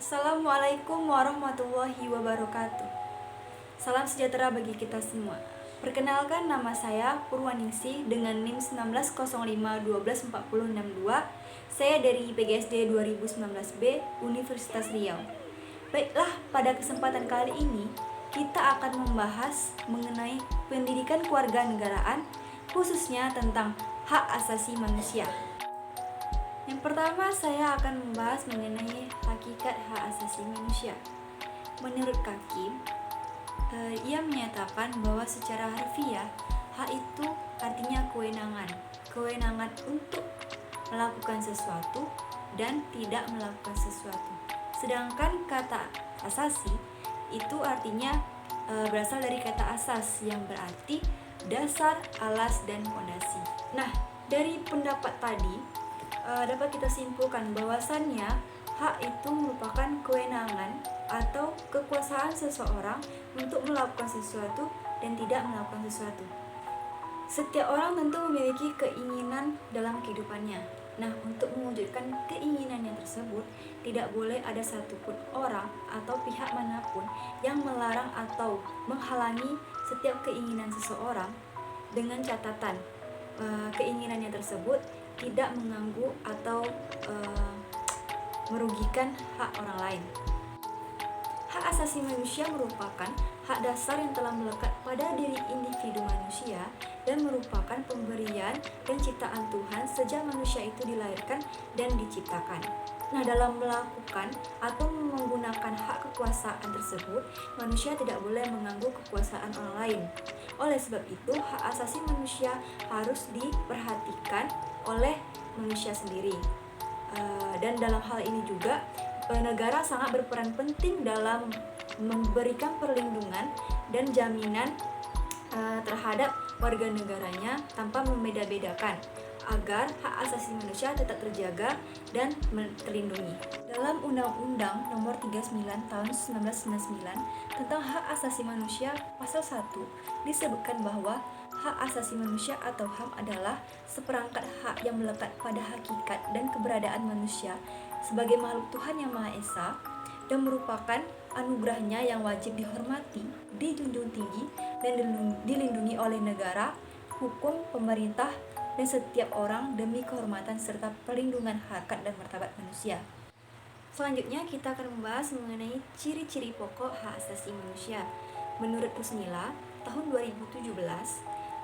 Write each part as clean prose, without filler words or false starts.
Assalamualaikum warahmatullahi wabarakatuh. Salam sejahtera bagi kita semua. Perkenalkan, nama saya Purwaningsih dengan NIM 1905 Saya dari PGSD 2019B Universitas Riau. Baiklah, pada kesempatan kali ini kita akan membahas mengenai pendidikan kewarganegaraan, khususnya tentang hak asasi manusia. Yang pertama, saya akan membahas mengenai hakikat hak asasi manusia. Menurut Kakim, ia menyatakan bahwa secara harfiah, hak itu artinya kewenangan untuk melakukan sesuatu dan tidak melakukan sesuatu. Sedangkan kata asasi itu artinya berasal dari kata asas yang berarti dasar, alas, dan fondasi. Nah, dari pendapat tadi dapat kita simpulkan bahwasannya hak itu merupakan kewenangan atau kekuasaan seseorang untuk melakukan sesuatu dan tidak melakukan sesuatu. Setiap orang tentu memiliki keinginan dalam kehidupannya. Nah, untuk mewujudkan keinginannya tersebut, tidak boleh ada satupun orang atau pihak manapun yang melarang atau menghalangi setiap keinginan seseorang dengan catatan keinginannya tersebut tidak mengganggu atau merugikan hak orang lain. Hak asasi manusia merupakan hak dasar yang telah melekat pada diri individu manusia dan merupakan pemberian dan ciptaan Tuhan sejak manusia itu dilahirkan dan diciptakan. Nah, dalam melakukan atau menggunakan hak kekuasaan tersebut, manusia tidak boleh mengganggu kekuasaan orang lain. Oleh sebab itu, hak asasi manusia harus diperhatikan oleh manusia sendiri. Dan dalam hal ini juga, negara sangat berperan penting dalam memberikan perlindungan dan jaminan terhadap warga negaranya tanpa membeda-bedakan, agar hak asasi manusia tetap terjaga dan terlindungi. Dalam Undang-Undang Nomor 39 Tahun 1999 tentang Hak Asasi Manusia Pasal 1 disebutkan bahwa hak asasi manusia atau HAM adalah seperangkat hak yang melekat pada hakikat dan keberadaan manusia sebagai makhluk Tuhan yang Maha Esa dan merupakan anugerahnya yang wajib dihormati, dijunjung tinggi, dan dilindungi oleh negara, hukum, pemerintah, dan setiap orang demi kehormatan serta perlindungan harkat dan martabat manusia. Selanjutnya kita akan membahas mengenai ciri-ciri pokok hak asasi manusia. Menurut Rusmila tahun 2017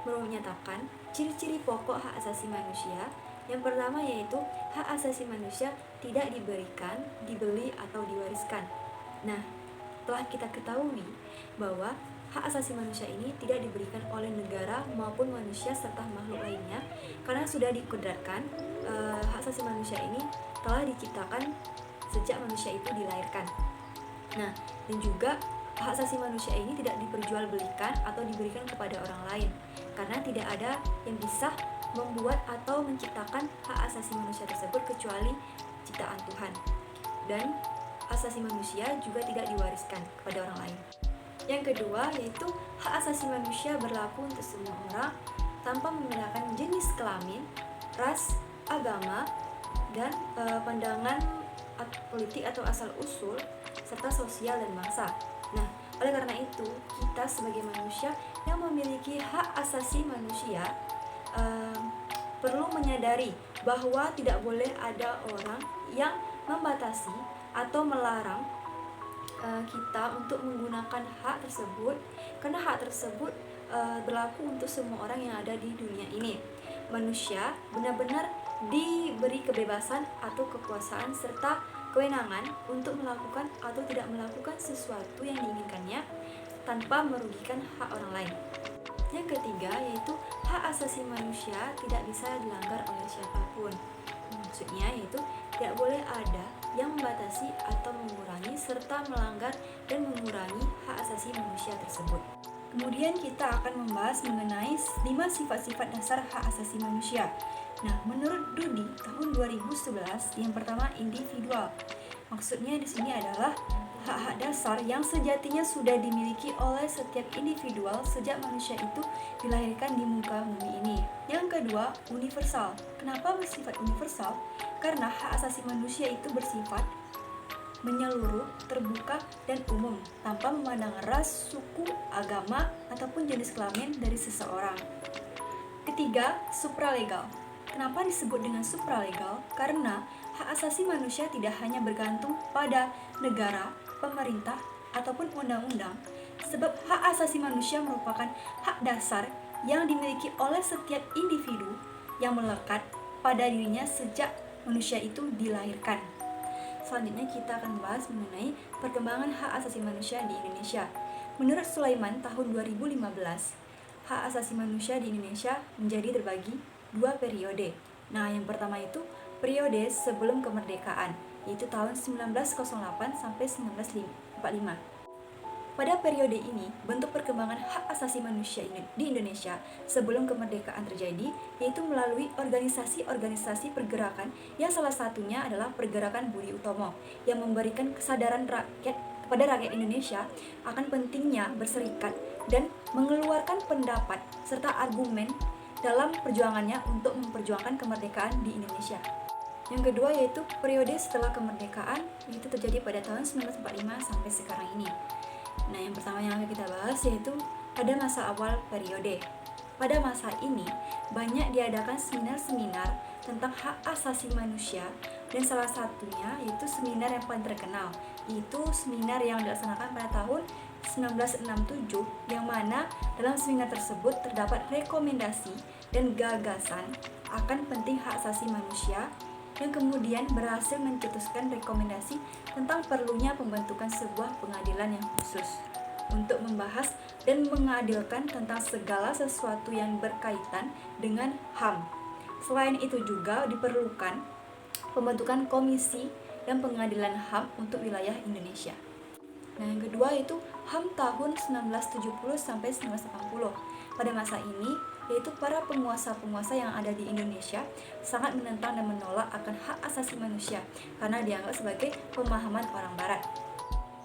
menyatakan ciri-ciri pokok hak asasi manusia. Yang pertama yaitu hak asasi manusia tidak diberikan, dibeli, atau diwariskan. Nah, telah kita ketahui bahwa hak asasi manusia ini tidak diberikan oleh negara maupun manusia serta makhluk lainnya karena sudah dikudrarkan. Hak asasi manusia ini telah diciptakan sejak manusia itu dilahirkan. Nah, dan juga hak asasi manusia ini tidak diperjualbelikan atau diberikan kepada orang lain karena tidak ada yang bisa membuat atau menciptakan hak asasi manusia tersebut kecuali ciptaan Tuhan. Dan hak asasi manusia juga tidak diwariskan kepada orang lain. Yang kedua yaitu hak asasi manusia berlaku untuk semua orang tanpa membedakan jenis kelamin, ras, agama, dan pandangan politik atau asal usul serta sosial dan bangsa. Nah, oleh karena itu kita sebagai manusia yang memiliki hak asasi manusia perlu menyadari bahwa tidak boleh ada orang yang membatasi atau melarang kita untuk menggunakan hak tersebut karena hak tersebut berlaku untuk semua orang yang ada di dunia ini. Manusia benar-benar diberi kebebasan atau kekuasaan serta kewenangan untuk melakukan atau tidak melakukan sesuatu yang diinginkannya tanpa merugikan hak orang lain. Yang ketiga yaitu hak asasi manusia tidak bisa dilanggar oleh siapapun. Maksudnya yaitu tidak boleh ada yang membatasi atau mengurangi serta melanggar dan mengurangi hak asasi manusia tersebut. Kemudian kita akan membahas mengenai 5 sifat-sifat dasar hak asasi manusia. Nah, menurut Dudi tahun 2011, yang pertama individual. Maksudnya di sini adalah hak-hak dasar yang sejatinya sudah dimiliki oleh setiap individual sejak manusia itu dilahirkan di muka bumi ini. Yang kedua, universal. Kenapa bersifat universal? Karena hak asasi manusia itu bersifat menyeluruh, terbuka, dan umum tanpa memandang ras, suku, agama, ataupun jenis kelamin dari seseorang. Ketiga, supralegal. Kenapa disebut dengan supralegal? Karena hak asasi manusia tidak hanya bergantung pada negara, pemerintah, ataupun undang-undang, sebab hak asasi manusia merupakan hak dasar yang dimiliki oleh setiap individu yang melekat pada dirinya sejak manusia itu dilahirkan. Selanjutnya kita akan membahas mengenai perkembangan hak asasi manusia di Indonesia. Menurut Sulaiman tahun 2015, hak asasi manusia di Indonesia menjadi terbagi 2 periode. Nah, yang pertama itu periode sebelum kemerdekaan, yaitu tahun 1908 sampai 1945. Pada periode ini, bentuk perkembangan hak asasi manusia di Indonesia sebelum kemerdekaan terjadi, yaitu melalui organisasi-organisasi pergerakan yang salah satunya adalah Pergerakan Budi Utomo, yang memberikan kesadaran kepada rakyat Indonesia akan pentingnya berserikat dan mengeluarkan pendapat serta argumen dalam perjuangannya untuk memperjuangkan kemerdekaan di Indonesia. Yang kedua yaitu periode setelah kemerdekaan, yaitu terjadi pada tahun 1945 sampai sekarang ini. Nah, yang pertama yang akan kita bahas yaitu pada masa awal periode. Pada masa ini, banyak diadakan seminar-seminar tentang hak asasi manusia, dan salah satunya yaitu seminar yang paling terkenal, yaitu seminar yang dilaksanakan pada tahun 1967, yang mana dalam seminar tersebut terdapat rekomendasi dan gagasan akan penting hak asasi manusia, yang kemudian berhasil mencetuskan rekomendasi tentang perlunya pembentukan sebuah pengadilan yang khusus untuk membahas dan mengadilkan tentang segala sesuatu yang berkaitan dengan HAM. Selain itu juga diperlukan pembentukan komisi dan pengadilan HAM untuk wilayah Indonesia. Nah, yang kedua itu HAM tahun 1970 sampai 1980. Pada masa ini, yaitu para penguasa-penguasa yang ada di Indonesia sangat menentang dan menolak akan hak asasi manusia karena dianggap sebagai pemahaman orang barat.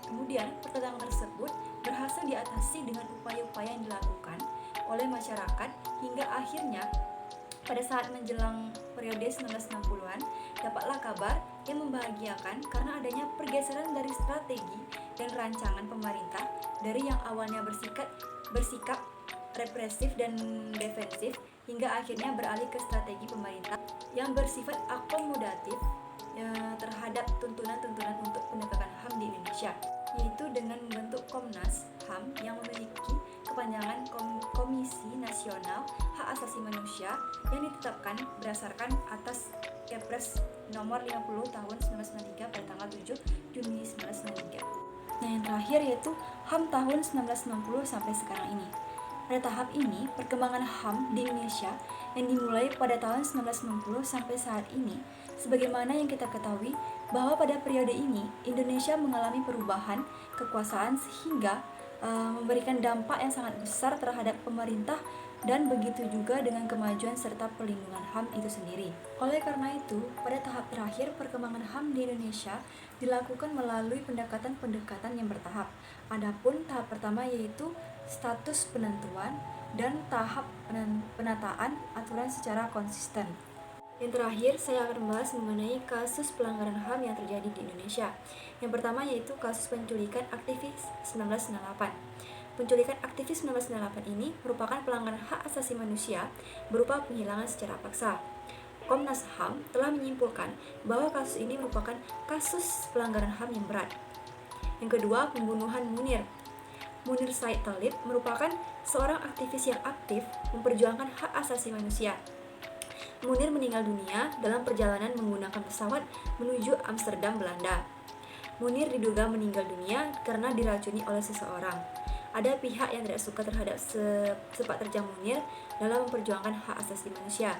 Kemudian, pertentangan tersebut berhasil diatasi dengan upaya-upaya yang dilakukan oleh masyarakat hingga akhirnya pada saat menjelang periode 1960-an, dapatlah kabar yang membahagiakan karena adanya pergeseran dari strategi dan rancangan pemerintah dari yang awalnya bersikap represif dan defensif hingga akhirnya beralih ke strategi pemerintah yang bersifat akomodatif terhadap tuntunan-tuntunan untuk penegakan HAM di Indonesia, yaitu dengan membentuk Komnas HAM yang memiliki kepanjangan Komisi Nasional Hak Asasi Manusia yang ditetapkan berdasarkan atas Kepres nomor 50 tahun 1993 pada tanggal 7 Juni 1993. Nah, yang terakhir yaitu HAM tahun 1960 sampai sekarang ini. Pada tahap ini, perkembangan HAM di Indonesia yang dimulai pada tahun 1960 sampai saat ini, sebagaimana yang kita ketahui bahwa pada periode ini Indonesia mengalami perubahan kekuasaan sehingga memberikan dampak yang sangat besar terhadap pemerintah, dan begitu juga dengan kemajuan serta perlindungan HAM itu sendiri. Oleh karena itu, pada tahap terakhir perkembangan HAM di Indonesia dilakukan melalui pendekatan-pendekatan yang bertahap. Adapun tahap pertama yaitu status penentuan dan tahap penataan aturan secara konsisten. Yang terakhir, saya akan membahas mengenai kasus pelanggaran HAM yang terjadi di Indonesia. Yang pertama yaitu kasus penculikan aktivis 1998. Penculikan aktivis 1998 ini merupakan pelanggaran hak asasi manusia berupa penghilangan secara paksa. Komnas HAM telah menyimpulkan bahwa kasus ini merupakan kasus pelanggaran HAM yang berat. Yang kedua, pembunuhan Munir. Munir Said Talib merupakan seorang aktivis yang aktif memperjuangkan hak asasi manusia. Munir meninggal dunia dalam perjalanan menggunakan pesawat menuju Amsterdam, Belanda. Munir diduga meninggal dunia karena diracuni oleh seseorang. Ada pihak yang tidak suka terhadap sepak terjang Munir dalam memperjuangkan hak asasi manusia.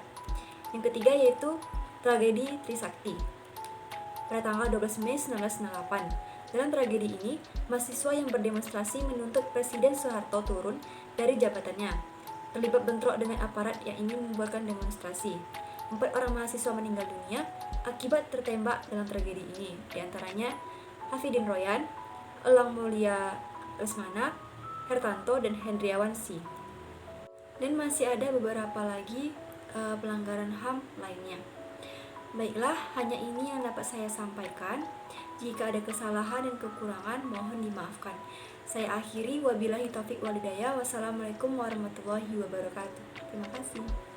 Yang ketiga yaitu tragedi Trisakti pada tanggal 12 Mei 1998. Dalam tragedi ini, mahasiswa yang berdemonstrasi menuntut Presiden Soeharto turun dari jabatannya, terlibat bentrok dengan aparat yang ingin membubarkan demonstrasi. 4 orang mahasiswa meninggal dunia akibat tertembak dalam tragedi ini, diantaranya Hafidin Royan, Elang Mulia Lesmana, Hertanto, dan Hendriawan C. Dan masih ada beberapa lagi pelanggaran HAM lainnya. Baiklah, hanya ini yang dapat saya sampaikan. Jika ada kesalahan dan kekurangan, mohon dimaafkan. Saya akhiri, wabillahi taufik walhidayah. Wassalamualaikum warahmatullahi wabarakatuh. Terima kasih.